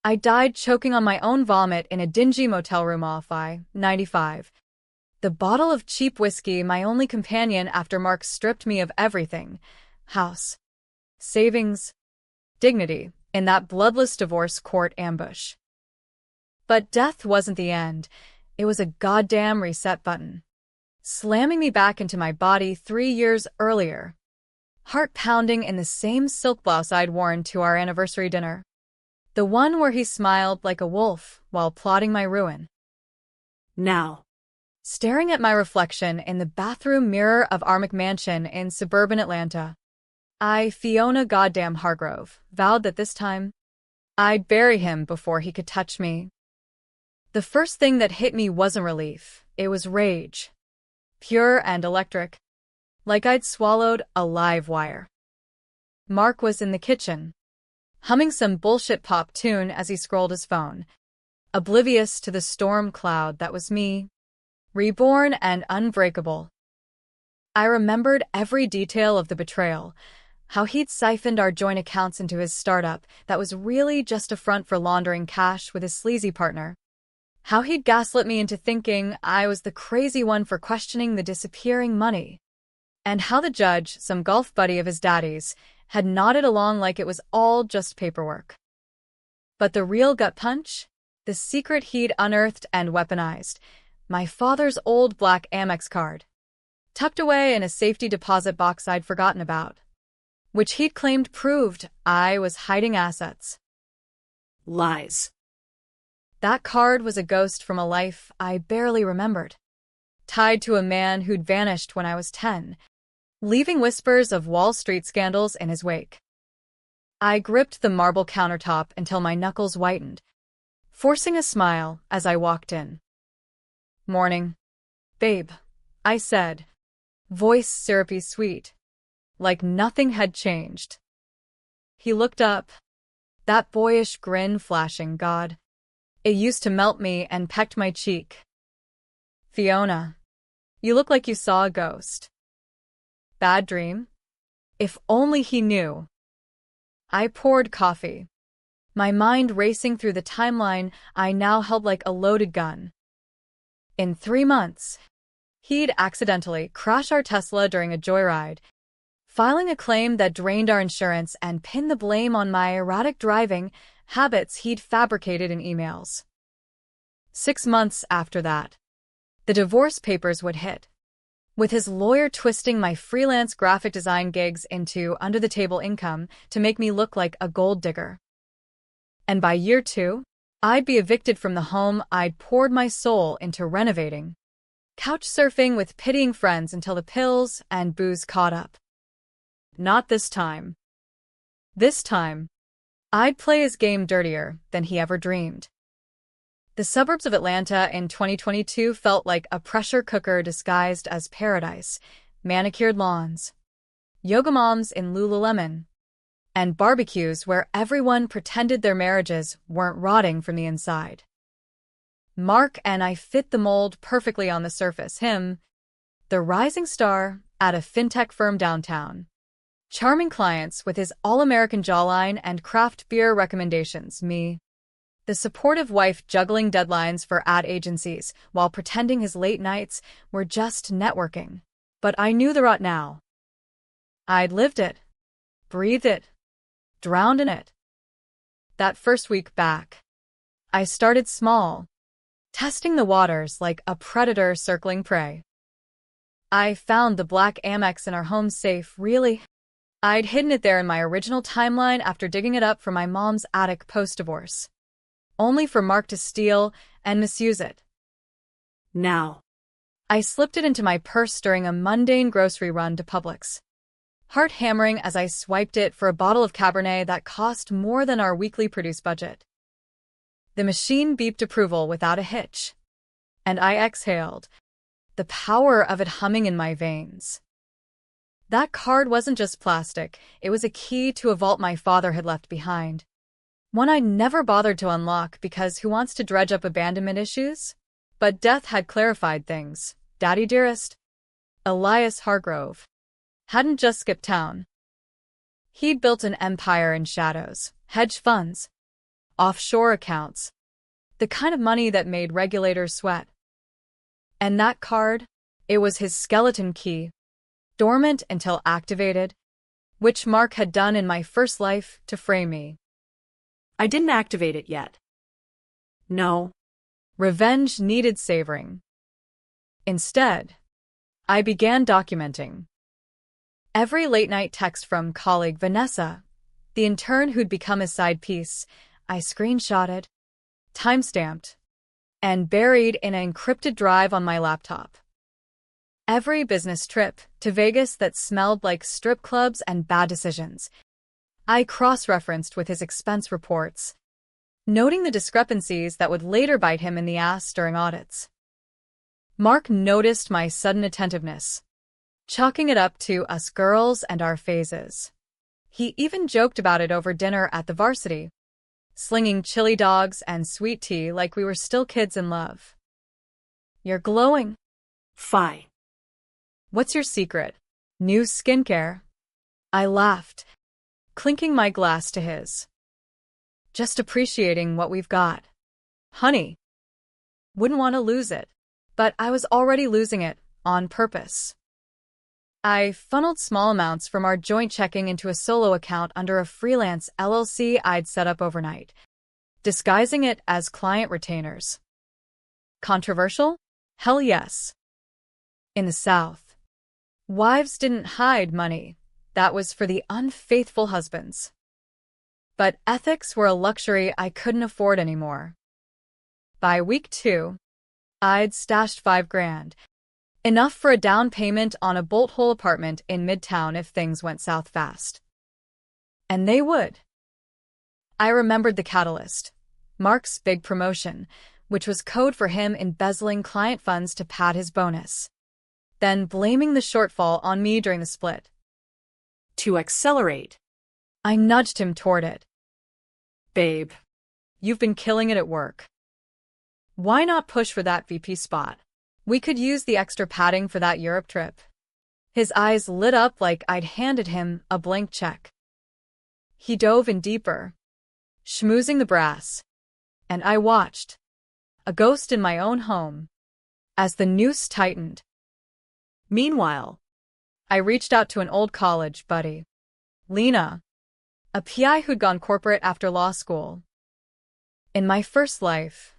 I died choking on my own vomit in a dingy motel room off I-95. The bottle of cheap whiskey, my only companion after Mark stripped me of everything. House, savings, dignity, in that bloodless divorce court ambush. But death wasn't the end. It was a goddamn reset button, slamming me back into my body 3 years earlier. Heart pounding in the same silk blouse I'd worn to our anniversary dinner. The one where he smiled like a wolf while plotting my ruin. Now, staring at my reflection in the bathroom mirror of our McMansion in suburban Atlanta, I, Fiona goddamn Hargrove, vowed that this time, I'd bury him before he could touch me. The first thing that hit me wasn't relief, it was rage. Pure and electric. Like I'd swallowed a live wire. Mark was in the kitchen, humming some bullshit pop tune as he scrolled his phone, oblivious to the storm cloud that was me, reborn and unbreakable. I remembered every detail of the betrayal, how he'd siphoned our joint accounts into his startup that was really just a front for laundering cash with his sleazy partner, how he'd gaslit me into thinking I was the crazy one for questioning the disappearing money, and how the judge, some golf buddy of his daddy's, had nodded along like it was all just paperwork. But the real gut punch? The secret he'd unearthed and weaponized. My father's old black Amex card, tucked away in a safety deposit box I'd forgotten about, which he'd claimed proved I was hiding assets. Lies. That card was a ghost from a life I barely remembered, tied to a man who'd vanished when I was 10, leaving whispers of Wall Street scandals in his wake. I gripped the marble countertop until my knuckles whitened, forcing a smile as I walked in. "Morning, babe," I said, voice syrupy sweet, like nothing had changed. He looked up, that boyish grin flashing. God, it used to melt me and pecked my cheek. "Fiona, you look like you saw a ghost." Bad dream? If only he knew. I poured coffee, my mind racing through the timeline I now held like a loaded gun. In 3 months, he'd accidentally crash our Tesla during a joyride, filing a claim that drained our insurance and pinned the blame on my erratic driving habits he'd fabricated in emails. 6 months after that, the divorce papers would hit, with his lawyer twisting my freelance graphic design gigs into under-the-table income to make me look like a gold digger. And by year 2, I'd be evicted from the home I'd poured my soul into renovating, couch surfing with pitying friends until the pills and booze caught up. Not this time. This time, I'd play his game dirtier than he ever dreamed. The suburbs of Atlanta in 2022 felt like a pressure cooker disguised as paradise, manicured lawns, yoga moms in Lululemon, and barbecues where everyone pretended their marriages weren't rotting from the inside. Mark and I fit the mold perfectly on the surface. Him, the rising star at a fintech firm downtown, charming clients with his all-American jawline and craft beer recommendations. Me, the supportive wife juggling deadlines for ad agencies while pretending his late nights were just networking. But I knew the rot now. I'd lived it, breathed it, drowned in it. That first week back, I started small, testing the waters like a predator circling prey. I found the black Amex in our home safe. Really? I'd hidden it there in my original timeline after digging it up from my mom's attic post-divorce, only for Mark to steal and misuse it. Now, I slipped it into my purse during a mundane grocery run to Publix, heart hammering as I swiped it for a bottle of Cabernet that cost more than our weekly produce budget. The machine beeped approval without a hitch, and I exhaled, the power of it humming in my veins. That card wasn't just plastic, it was a key to a vault my father had left behind. One I never bothered to unlock because who wants to dredge up abandonment issues? But death had clarified things. Daddy dearest, Elias Hargrove, hadn't just skipped town. He'd built an empire in shadows, hedge funds, offshore accounts, the kind of money that made regulators sweat. And that card, it was his skeleton key, dormant until activated, which Mark had done in my first life to frame me. I didn't activate it yet. No. Revenge needed savoring. Instead, I began documenting. Every late-night text from colleague Vanessa, the intern who'd become his side piece, I screenshotted, timestamped, and buried in an encrypted drive on my laptop. Every business trip to Vegas that smelled like strip clubs and bad decisions, I cross-referenced with his expense reports, noting the discrepancies that would later bite him in the ass during audits. Mark noticed my sudden attentiveness, chalking it up to us girls and our phases. He even joked about it over dinner at the varsity, slinging chili dogs and sweet tea like we were still kids in love. You're glowing. Phi. What's your secret? New skincare? I laughed, clinking my glass to his. Just appreciating what we've got. Honey. Wouldn't want to lose it, but I was already losing it, on purpose. I funneled small amounts from our joint checking into a solo account under a freelance LLC I'd set up overnight, disguising it as client retainers. Controversial? Hell yes. In the South, wives didn't hide money. That was for the unfaithful husbands. But ethics were a luxury I couldn't afford anymore. By week 2, I'd stashed $5,000, enough for a down payment on a bolt-hole apartment in Midtown if things went south fast. And they would. I remembered the catalyst, Mark's big promotion, which was code for him embezzling client funds to pad his bonus, then blaming the shortfall on me during the split. To accelerate. I nudged him toward it. Babe. You've been killing it at work. Why not push for that VP spot? We could use the extra padding for that Europe trip. His eyes lit up like I'd handed him a blank check. He dove in deeper, schmoozing the brass, and I watched, a ghost in my own home, as the noose tightened. Meanwhile, I reached out to an old college buddy, Lena, a PI who'd gone corporate after law school. In my first life,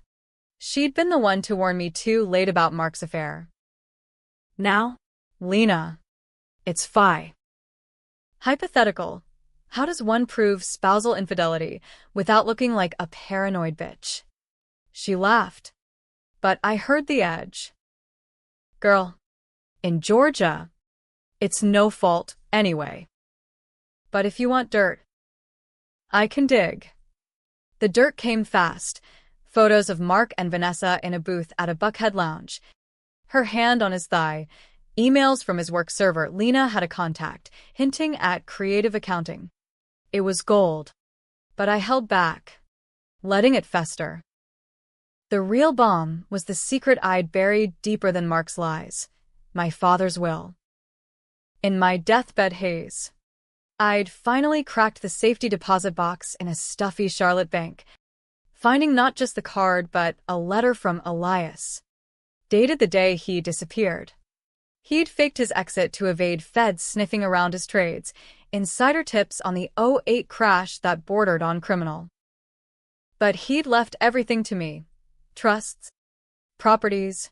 she'd been the one to warn me too late about Mark's affair. Now, Lena, it's Phi. Hypothetical. How does one prove spousal infidelity without looking like a paranoid bitch? She laughed, but I heard the edge. Girl, in Georgia, it's no fault anyway. But if you want dirt, I can dig. The dirt came fast. Photos of Mark and Vanessa in a booth at a Buckhead lounge. Her hand on his thigh. Emails from his work server. Lena had a contact, hinting at creative accounting. It was gold. But I held back, letting it fester. The real bomb was the secret I'd buried deeper than Mark's lies. My father's will. In my deathbed haze, I'd finally cracked the safety deposit box in a stuffy Charlotte bank, finding not just the card but a letter from Elias, dated the day he disappeared. He'd faked his exit to evade feds sniffing around his trades, insider tips on the '08 crash that bordered on criminal. But he'd left everything to me. Trusts, properties,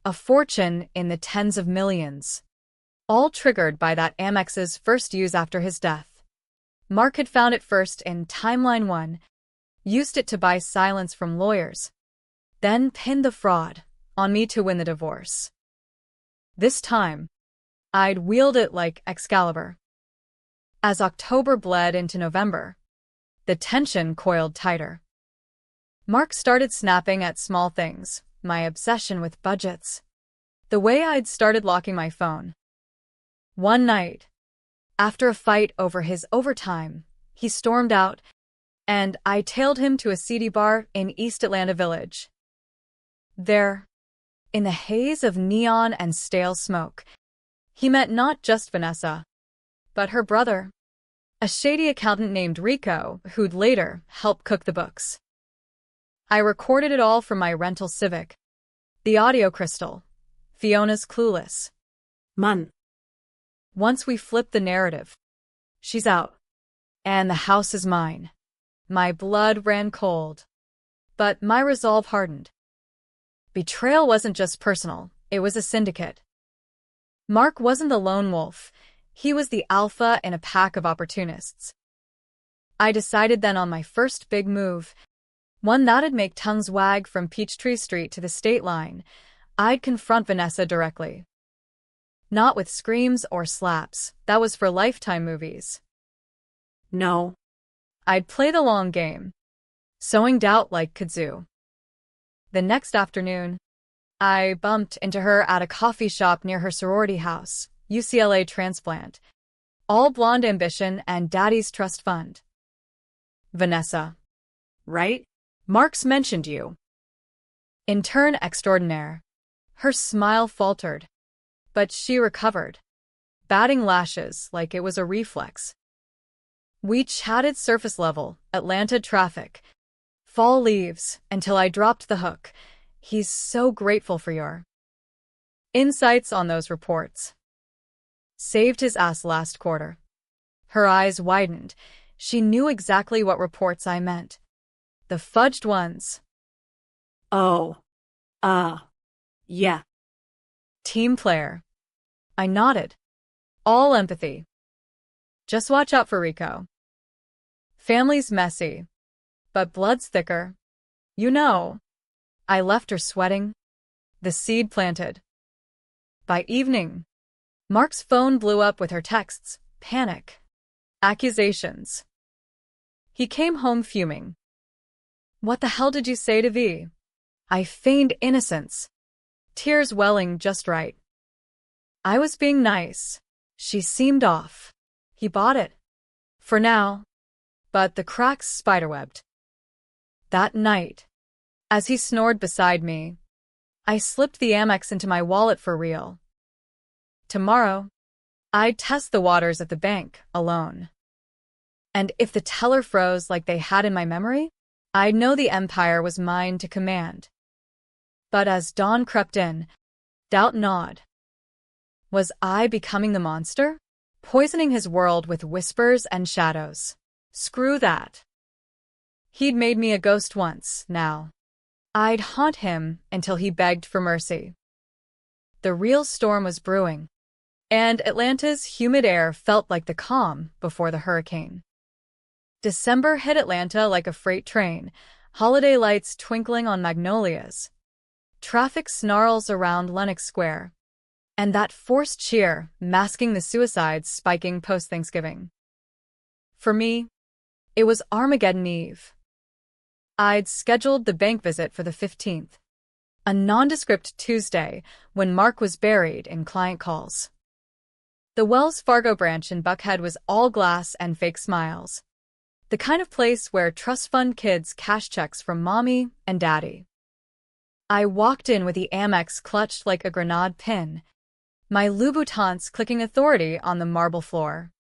a fortune in the tens of millions. All triggered by that Amex's first use after his death. Mark had found it first in Timeline 1, used it to buy silence from lawyers, then pinned the fraud on me to win the divorce. This time, I'd wield it like Excalibur. As October bled into November, the tension coiled tighter. Mark started snapping at small things, my obsession with budgets, the way I'd started locking my phone. One night, after a fight over his overtime, he stormed out, and I tailed him to a seedy bar in East Atlanta Village. There, in the haze of neon and stale smoke, he met not just Vanessa, but her brother, A shady accountant named Rico, who'd later help cook the books. I recorded it all from my rental Civic. The audio crystal. Fiona's clueless. Man. Once we flipped the narrative. She's out. And the house is mine. My blood ran cold. But my resolve hardened. Betrayal wasn't just personal, it was a syndicate. Mark wasn't the lone wolf. He was the alpha in a pack of opportunists. I decided then on my first big move, one that'd make tongues wag from Peachtree Street to the state line. I'd confront Vanessa directly. Not with screams or slaps, that was for Lifetime movies. No. I'd play the long game, sowing doubt like kudzu. The next afternoon, I bumped into her at a coffee shop near her sorority house, UCLA transplant. All blonde ambition and daddy's trust fund. Vanessa. Right? Mark's mentioned you. Intern extraordinaire. Her smile faltered, but she recovered, batting lashes like it was a reflex. We chatted surface level, Atlanta traffic, fall leaves, until I dropped the hook. He's so grateful for your insights on those reports. Saved his ass last quarter. Her eyes widened. She knew exactly what reports I meant. The fudged ones. Oh. Yeah. Team player. I nodded. All empathy. Just watch out for Rico. Family's messy, but blood's thicker. You know. I left her sweating. The seed planted. By evening, Mark's phone blew up with her texts, panic, accusations. He came home fuming. What the hell did you say to V? I feigned innocence. Tears welling just right. I was being nice. She seemed off. He bought it. For now. But the cracks spiderwebbed. That night, as he snored beside me, I slipped the Amex into my wallet for real. Tomorrow, I'd test the waters at the bank, alone. And if the teller froze like they had in my memory, I'd know the empire was mine to command. But as dawn crept in, doubt gnawed. Was I becoming the monster? Poisoning his world with whispers and shadows? Screw that. He'd made me a ghost once, now. I'd haunt him until he begged for mercy. The real storm was brewing, and Atlanta's humid air felt like the calm before the hurricane. December hit Atlanta like a freight train, holiday lights twinkling on magnolias, traffic snarls around Lenox Square, and that forced cheer masking the suicides spiking post-Thanksgiving. For me, it was Armageddon Eve. I'd scheduled the bank visit for the 15th, a nondescript Tuesday when Mark was buried in client calls. The Wells Fargo branch in Buckhead was all glass and fake smiles, the kind of place where trust fund kids cash checks from mommy and daddy. I walked in with the Amex clutched like a grenade pin, my Louboutins clicking authority on the marble floor.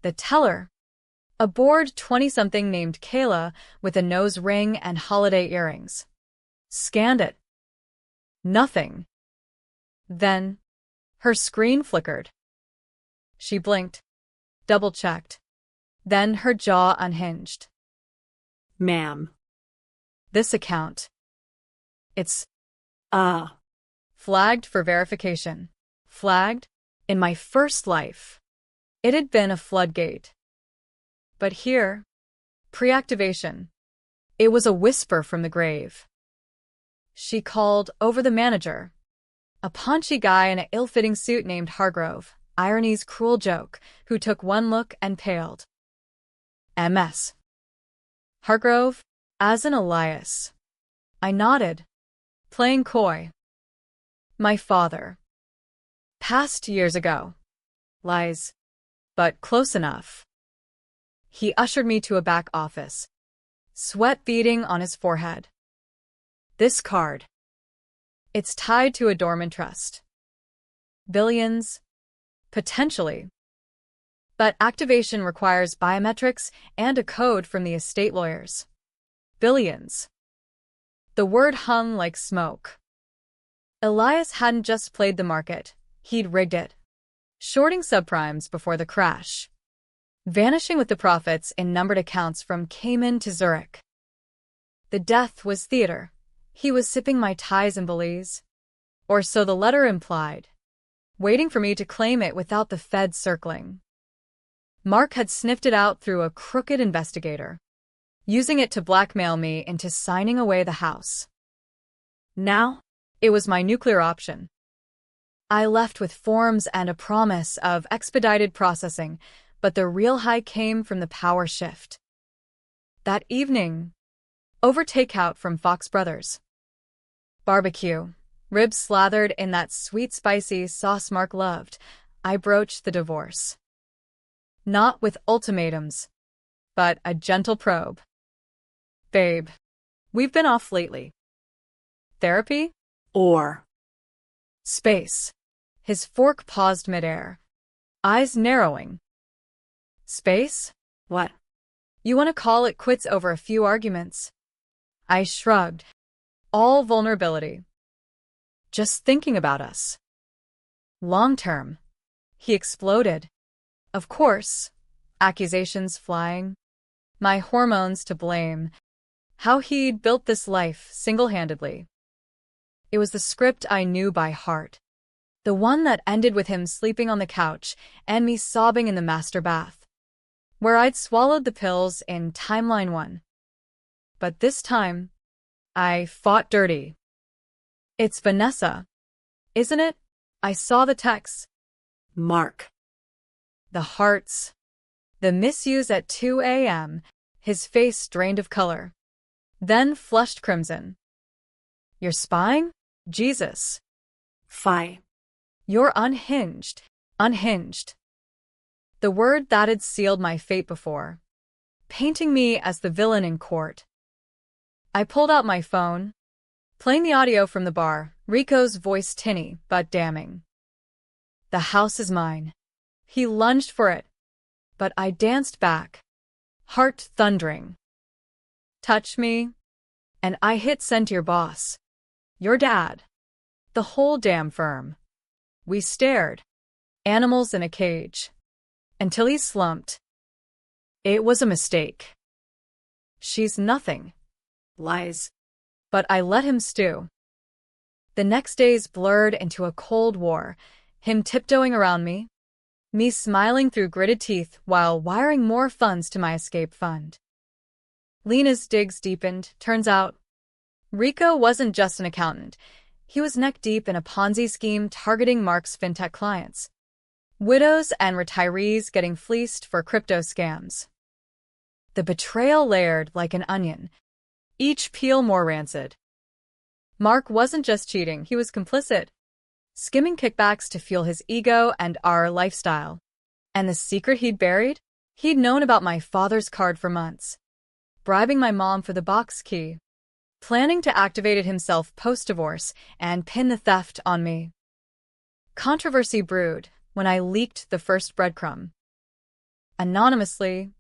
The teller, a bored 20-something named Kayla with a nose ring and holiday earrings, scanned it. Nothing. Then, her screen flickered. She blinked, double-checked. Then her jaw unhinged. Ma'am. This account. It's Ah. flagged for verification. Flagged? In my first life. It had been a floodgate. But here, pre-activation. It was a whisper from the grave. She called over the manager, a paunchy guy in an ill-fitting suit named Hargrove, irony's cruel joke, who took one look and paled. MS. Hargrove, as in Elias. I nodded, playing coy. My father. Passed years ago. Lies. But close enough. He ushered me to a back office, sweat beading on his forehead. This card. It's tied to a dormant trust. Billions. Potentially. But activation requires biometrics and a code from the estate lawyers. Billions. The word hung like smoke. Elias hadn't just played the market, he'd rigged it. Shorting subprimes before the crash. Vanishing with the profits in numbered accounts from Cayman to Zurich. The death was theater. He was sipping my ties in Belize. Or so the letter implied. Waiting for me to claim it without the feds circling. Mark had sniffed it out through a crooked investigator, using it to blackmail me into signing away the house. Now, it was my nuclear option. I left with forms and a promise of expedited processing, but the real high came from the power shift. That evening, over takeout from Fox Brothers. Barbecue, ribs slathered in that sweet spicy sauce Mark loved, I broached the divorce. Not with ultimatums, but a gentle probe. Babe, we've been off lately. Therapy? Or Space. His fork paused midair, eyes narrowing. Space? what? You want to call it quits over a few arguments? I shrugged. All vulnerability. Just thinking about us. Long term. He exploded. Of course. Accusations flying. My hormones to blame. How he'd built this life single-handedly. It was the script I knew by heart. The one that ended with him sleeping on the couch and me sobbing in the master bath, where I'd swallowed the pills in timeline 1. But this time, I fought dirty. It's Vanessa, isn't it? I saw the texts. Mark. The hearts. The misuse at 2 a.m., his face drained of color. Then flushed crimson. You're spying? Jesus. Fi. You're unhinged. Unhinged. The word that had sealed my fate before, painting me as the villain in court. I pulled out my phone, playing the audio from the bar, Rico's voice tinny but damning. The house is mine. He lunged for it, but I danced back, heart thundering. Touch me, and I hit send to your boss. Your dad. The whole damn firm. We stared, animals in a cage, until he slumped. It was a mistake. She's nothing. Lies. But I let him stew. The next days blurred into a cold war, him tiptoeing around me, me smiling through gritted teeth while wiring more funds to my escape fund. Lena's digs deepened. Turns out, Rico wasn't just an accountant. He was neck-deep in a Ponzi scheme targeting Mark's fintech clients. Widows and retirees getting fleeced for crypto scams. The betrayal layered like an onion, each peel more rancid. Mark wasn't just cheating, he was complicit. Skimming kickbacks to fuel his ego and our lifestyle. And the secret he'd buried? He'd known about my father's card for months. Bribing my mom for the box key. Planning to activate it himself post-divorce and pin the theft on me. Controversy brewed when I leaked the first breadcrumb. Anonymously,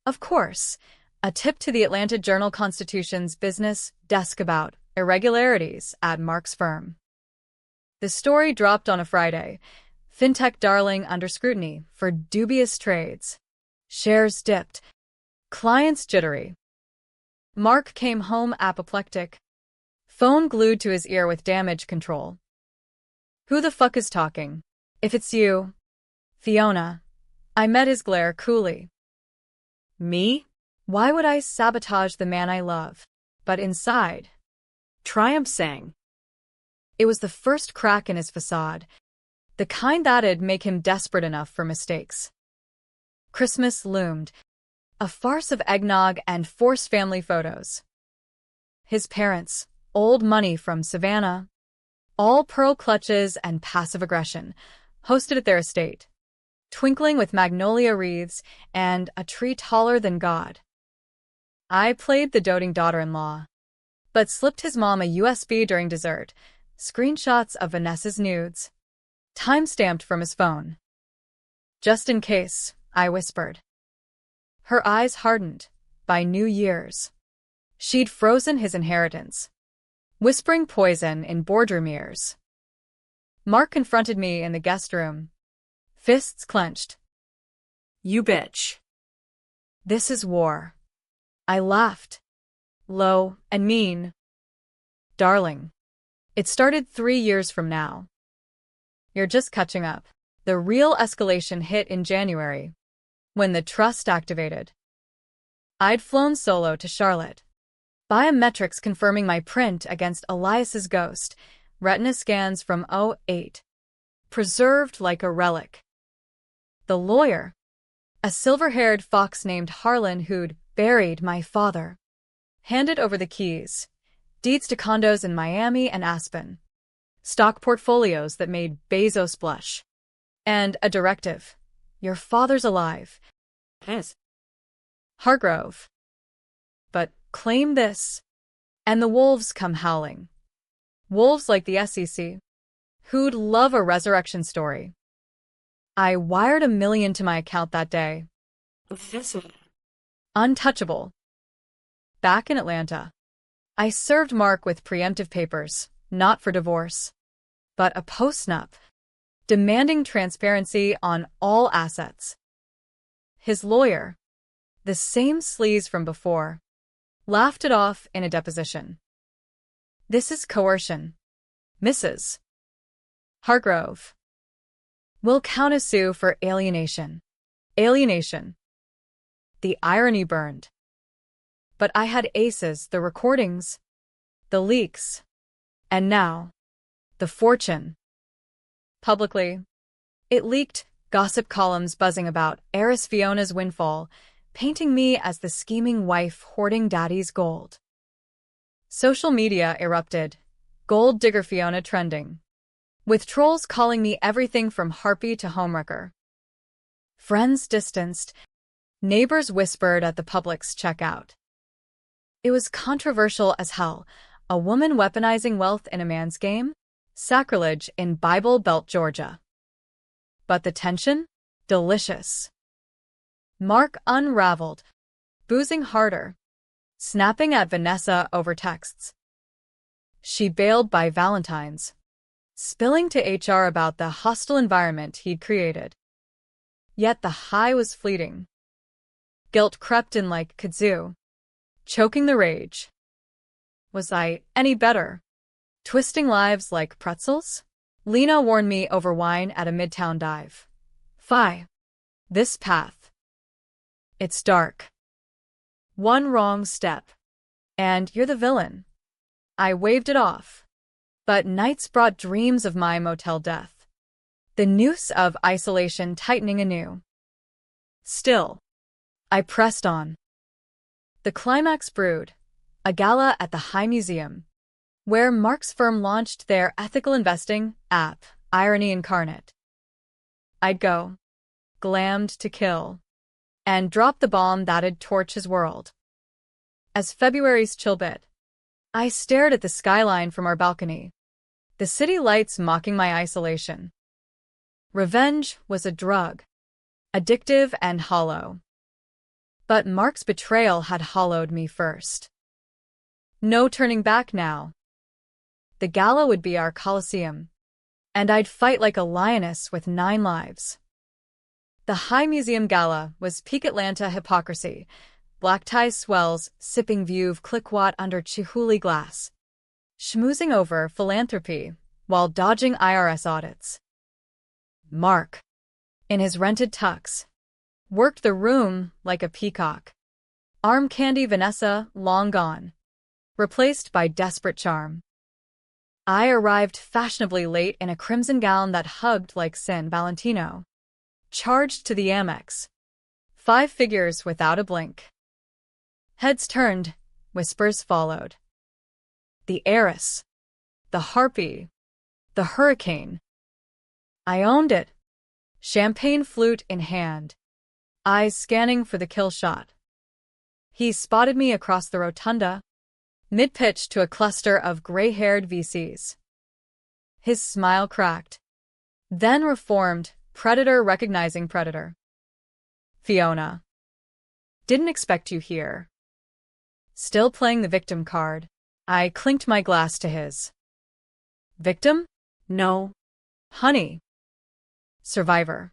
of course, a tip to the Atlanta Journal-Constitution's business desk about irregularities at Mark's firm. The story dropped on a Friday. Fintech darling under scrutiny for dubious trades. Shares dipped. Clients jittery. Mark came home apoplectic. Phone glued to his ear with damage control. Who the fuck is talking? If it's you, Fiona. I met his glare coolly. Me? Why would I sabotage the man I love? But inside, Triumph sang. it was the first crack in his facade, the kind that'd make him desperate enough for mistakes. Christmas loomed, a farce of eggnog and forced family photos. His parents, old money from Savannah, all pearl clutches and passive aggression, hosted at their estate, twinkling with magnolia wreaths and a tree taller than God. I played the doting daughter-in-law, but slipped his mom a USB during dessert, screenshots of Vanessa's nudes, time-stamped from his phone. Just in case, I whispered. Her eyes hardened. By New Year's, she'd frozen his inheritance, whispering poison in boardroom ears. Mark confronted me in the guest room, fists clenched. You bitch. This is war. I laughed, low and mean. Darling, it started 3 years from now. You're just catching up. The real escalation hit in January, when the trust activated. I'd flown solo to Charlotte. Biometrics confirming my print against Elias's ghost, retina scans from '08, preserved like a relic. The lawyer, a silver-haired fox named Harlan who'd buried my father, handed over the keys, deeds to condos in Miami and Aspen, stock portfolios that made Bezos blush, and a directive: your father's alive. Yes. Hargrove. But claim this, and the wolves come howling. Wolves like the SEC, who'd love a resurrection story. I wired $1 million to my account that day. Untouchable. Back in Atlanta, I served Mark with preemptive papers, not for divorce, but a postnup, demanding transparency on all assets. His lawyer, the same sleaze from before, laughed it off in a deposition. This is coercion, Mrs. Hargrove. We'll countersue for alienation. Alienation. The irony burned. But I had aces, the recordings, the leaks, and now, the fortune. Publicly, it leaked, gossip columns buzzing about heiress Fiona's windfall, painting me as the scheming wife hoarding daddy's gold. Social media erupted, gold digger Fiona trending, with trolls calling me everything from harpy to homewrecker. Friends distanced, neighbors whispered at the Publix checkout. It was controversial as hell, a woman weaponizing wealth in a man's game? Sacrilege in Bible Belt, Georgia. But the tension? Delicious. Mark unraveled, boozing harder, snapping at Vanessa over texts. She bailed by Valentine's, spilling to HR about the hostile environment he'd created. Yet the high was fleeting. Guilt crept in like kudzu, choking the rage. Was I any better? Twisting lives like pretzels? Lena warned me over wine at a midtown dive. Fie. This path. It's dark. One wrong step, and you're the villain. I waved it off. But nights brought dreams of my motel death. The noose of isolation tightening anew. Still, I pressed on. The climax brewed, a gala at the High Museum, where Mark's firm launched their ethical investing app, Irony Incarnate. I'd go, glammed to kill, and drop the bomb that'd torch his world. As February's chill bit, I stared at the skyline from our balcony, the city lights mocking my isolation. Revenge was a drug, addictive and hollow. But Mark's betrayal had hollowed me first. No turning back now. The gala would be our Colosseum, and I'd fight like a lioness with 9 lives. The High Museum Gala was peak Atlanta hypocrisy, black tie swells sipping Veuve Clicquot under Chihuly glass, schmoozing over philanthropy while dodging IRS audits. Mark, in his rented tux, worked the room like a peacock. Arm candy Vanessa long gone, replaced by desperate charm. I arrived fashionably late in a crimson gown that hugged like San Valentino. Charged to the Amex. 5 figures without a blink. Heads turned, whispers followed. The heiress. The harpy. The hurricane. I owned it. Champagne flute in hand. Eyes scanning for the kill shot. He spotted me across the rotunda, mid-pitch to a cluster of gray-haired VCs. His smile cracked. Then reformed, predator recognizing predator. Fiona. Didn't expect you here. Still playing the victim card. I clinked my glass to his. Victim? No. Honey. Survivor.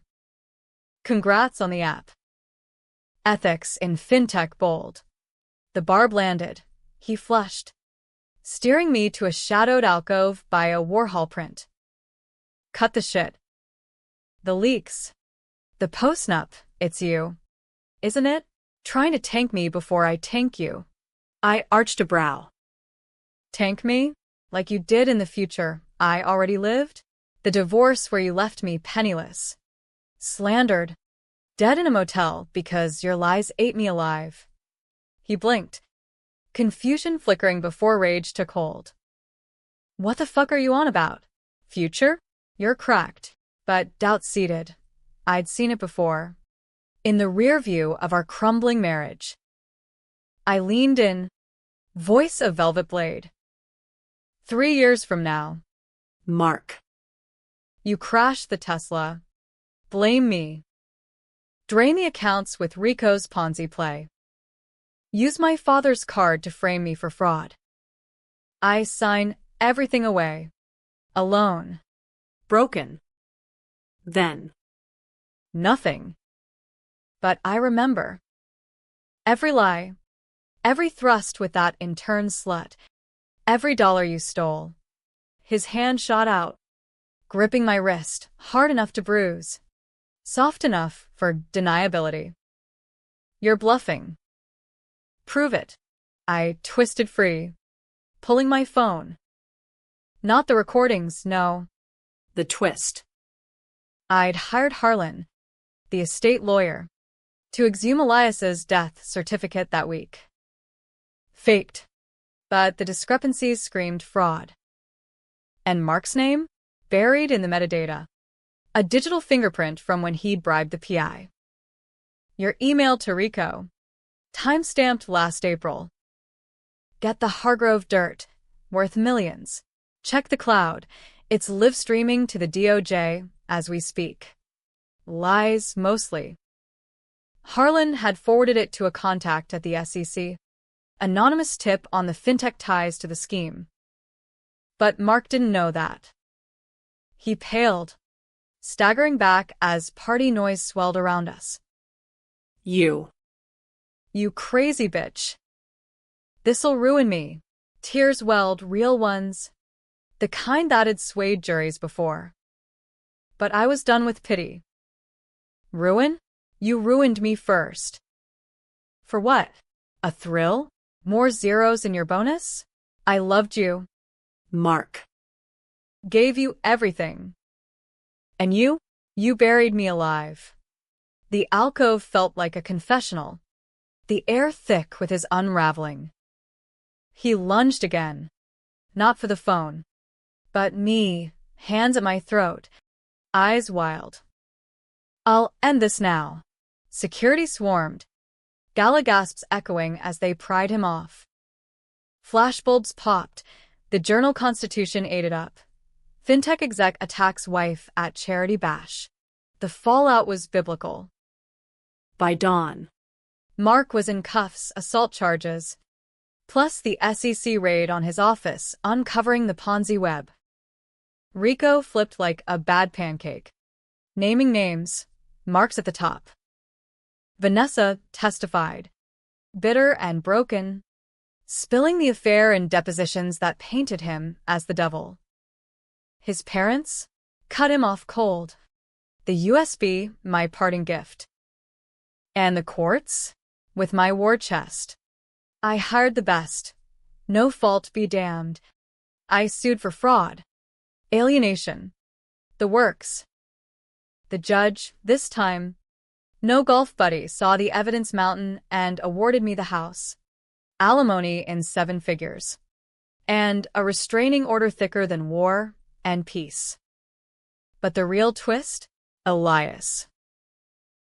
Congrats on the app. Ethics in fintech bold. The barb landed. He flushed, steering me to a shadowed alcove by a Warhol print. Cut the shit. The leaks. The post-nup, it's you. Isn't it? Trying to tank me before I tank you. I arched a brow. Tank me? Like you did in the future I already lived? The divorce where you left me penniless. Slandered. Dead in a motel because your lies ate me alive. He blinked, confusion flickering before rage took hold. What the fuck are you on about? Future? You're cracked, but doubt-seated. I'd seen it before. In the rear view of our crumbling marriage. I leaned in, voice of velvet blade. 3 years from now. Mark. You crashed the Tesla. Blame me. Drain the accounts with Rico's Ponzi play. Use my father's card to frame me for fraud. I sign everything away. Alone. Broken. Then. Nothing. But I remember. Every lie. Every thrust with that intern slut. Every dollar you stole. His hand shot out, gripping my wrist, hard enough to bruise. Soft enough for deniability. You're bluffing. Prove it. I twisted free, pulling my phone. Not the recordings, no. The twist. I'd hired Harlan, the estate lawyer, to exhume Elias's death certificate that week. Faked. But the discrepancies screamed fraud. And Mark's name? Buried in the metadata. A digital fingerprint from when he'd bribed the PI. Your email to Rico. Time-stamped last April. Get the Hargrove dirt. Worth millions. Check the cloud. It's live streaming to the DOJ as we speak. Lies, mostly. Harlan had forwarded it to a contact at the SEC. Anonymous tip on the fintech ties to the scheme. But Mark didn't know that. He paled, staggering back as party noise swelled around us. You. You crazy bitch. This'll ruin me. Tears welled, real ones. The kind that had swayed juries before. But I was done with pity. Ruin? You ruined me first. For what? A thrill? More zeros in your bonus? I loved you. Mark. Gave you everything. And you? You buried me alive. The alcove felt like a confessional, the air thick with his unraveling. He lunged again, not for the phone, but me, hands at my throat, eyes wild. I'll end this now. Security swarmed, gala gasps echoing as they pried him off. Flashbulbs popped, the Journal-Constitution ate it up. Fintech exec attacks wife at charity bash. The fallout was biblical. By dawn. Mark was in cuffs, assault charges, plus the SEC raid on his office, uncovering the Ponzi web. Rico flipped like a bad pancake. Naming names, Mark's at the top. Vanessa testified, bitter and broken, spilling the affair in depositions that painted him as the devil. His parents cut him off cold. The USB, my parting gift. And the courts? With my war chest. I hired the best. No fault be damned. I sued for fraud. Alienation. The works. The judge, this time, no golf buddy, saw the evidence mountain and awarded me the house. Alimony in 7 figures. And a restraining order thicker than war and peace. But the real twist? Elias.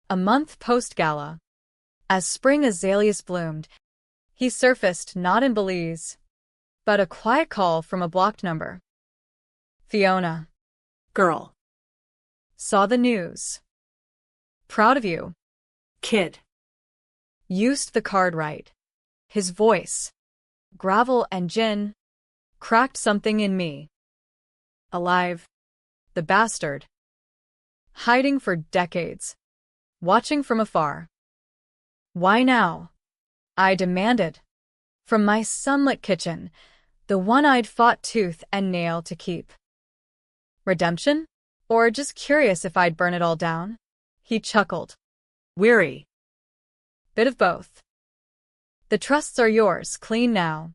A month post-gala, as spring azaleas bloomed, he surfaced not in Belize, but a quiet call from a blocked number. Fiona. Girl. Saw the news. Proud of you. Kid. Used the card right. His voice, gravel and gin, cracked something in me. Alive. The bastard. Hiding for decades. Watching from afar. Why now? I demanded. From my sunlit kitchen, the one I'd fought tooth and nail to keep. Redemption? Or just curious if I'd burn it all down? He chuckled. Weary. Bit of both. The trusts are yours, clean now.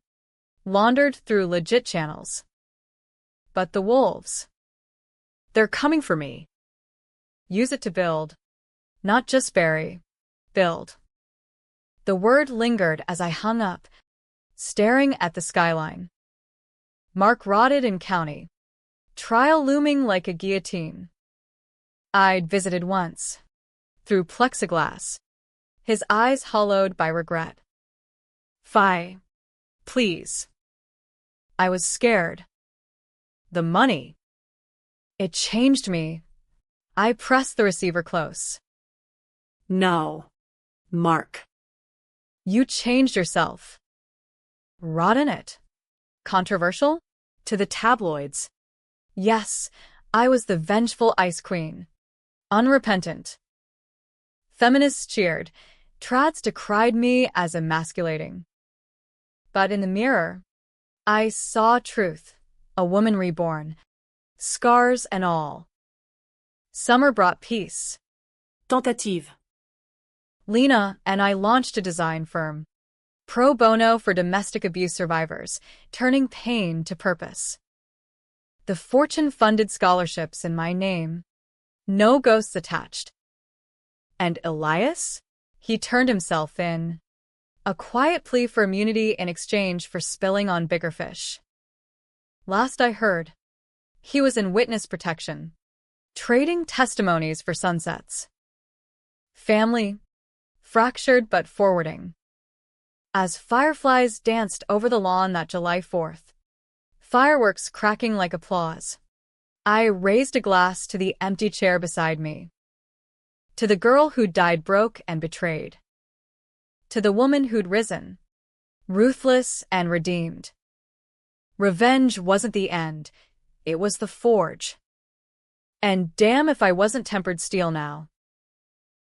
Laundered through legit channels. But the wolves. They're coming for me. Use it to build. Not just bury. Build. The word lingered as I hung up, staring at the skyline. Mark rotted in county. Trial looming like a guillotine. I'd visited once. Through plexiglass. His eyes hollowed by regret. Fie. Please. I was scared. The money. It changed me. I pressed the receiver close. No. Mark. You changed yourself. Rot in it. Controversial? To the tabloids. Yes, I was the vengeful ice queen. Unrepentant. Feminists cheered. Trads decried me as emasculating. But in the mirror, I saw truth. A woman reborn. Scars and all. Summer brought peace. Tentative. Lena and I launched a design firm. Pro bono for domestic abuse survivors, turning pain to purpose. The fortune-funded scholarships in my name. No ghosts attached. And Elias? He turned himself in. A quiet plea for immunity in exchange for spilling on bigger fish. Last I heard, he was in witness protection, trading testimonies for sunsets. Family, fractured but forwarding. As fireflies danced over the lawn that July 4th, fireworks cracking like applause, I raised a glass to the empty chair beside me. To the girl who'd died broke and betrayed. To the woman who'd risen, ruthless and redeemed. Revenge wasn't the end, it was the forge. And damn if I wasn't tempered steel now.